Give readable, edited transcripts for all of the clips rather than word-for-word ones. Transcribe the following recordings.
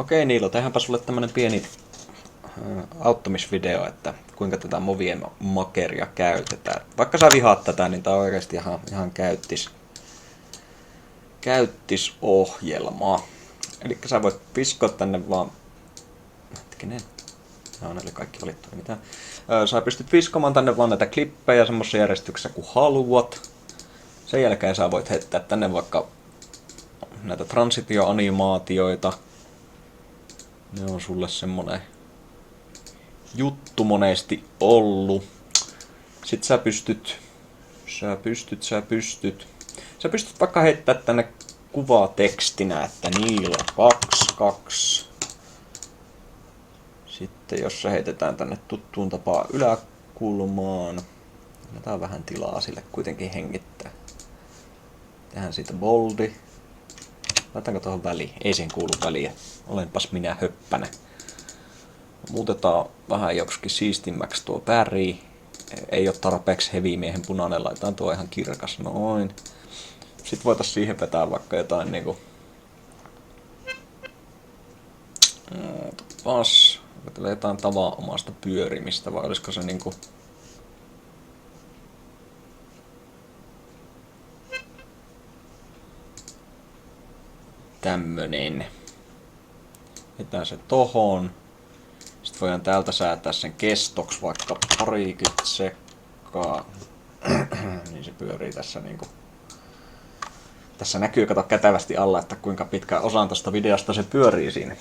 Okei Niilo, tehdäänpä sulle tämmönen pieni auttamisvideo, että kuinka tätä Movien Makeria käytetään. Vaikka sä vihaat tätä, niin tää on oikeesti ihan käyttisohjelma. Eli sä voit piskoa tänne vaan... Hetkinen. No, ne oli kaikki valittu, mitä. Sä pystyt viskomaan tänne vaan näitä klippejä semmoisessa järjestyksessä kuin haluat. Sen jälkeen sä voit heittää tänne vaikka näitä transitioanimaatioita. Ne on sulle semmonen juttu monesti ollut. Sit sä pystyt vaikka heittää tänne kuvaa tekstinä, että Niilo 22. Sitten jos se heitetään tänne tuttuun tapaan yläkulmaan, annetaan vähän tilaa sille kuitenkin hengittää. Tehdään siitä boldi. Laitaanko tuohon väliin? Ei siihen kuulu väliä. Olenpas minä höppänä. Muutetaan vähän joksikin siistimmäksi tuo väri. Ei ole tarpeeksi heavy-miehen punainen. Laitetaan tuo ihan kirkas. Noin. Sitten voitaisiin siihen vetää vaikka jotain niinku... jotain tavanomaista pyörimistä, vai olisiko se niinku... tämmönen. Jätään se tohon. Sitten voidaan täältä säätää sen kestoksi vaikka 30 sekkaa. Niin se pyörii tässä niinku... Tässä näkyy, kato kätevästi alla, että kuinka pitkä osan tästä videosta se pyörii siinä.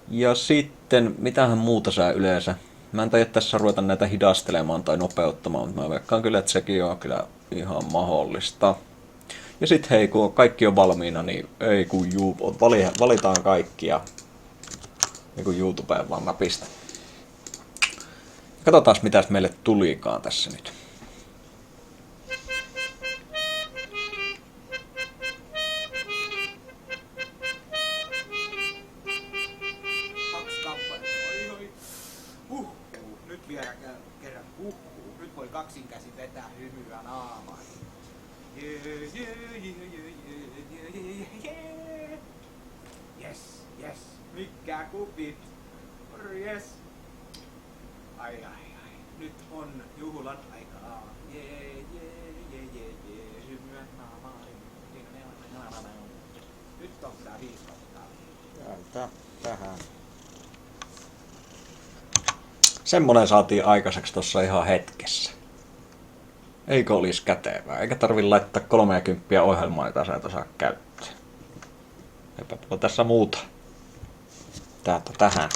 Ja sitten, mitähän muuta sä yleensä? Mä en taida tässä ruveta näitä hidastelemaan tai nopeuttamaan, mutta mä veikkaan kyllä, että sekin on kyllä ihan mahdollista. Ja sit hei, kun kaikki on valmiina, niin ei kun valitaan kaikki ja niin kuin YouTubeen vaan napista. Katsotaan mitäs meille tulikaan tässä nyt. Nyt vielä kerran huhhuu. Nyt voi kaksin käsin vetää hymyä naamaan. Yes. Mikä kupit? Yes. Ai. Nyt on juhlan aikaa. Hymyä naamaan. Nyt on kyllä 5 kohtaa. Tähän. Semmonen saatiin aikaiseksi tossa ihan hetkessä. Eikö olisi kätevää? Eikä tarvi laittaa 30 ohjelmaa, jota sä et osaa käyttää. Eipä tässä muuta. Täältä tähän.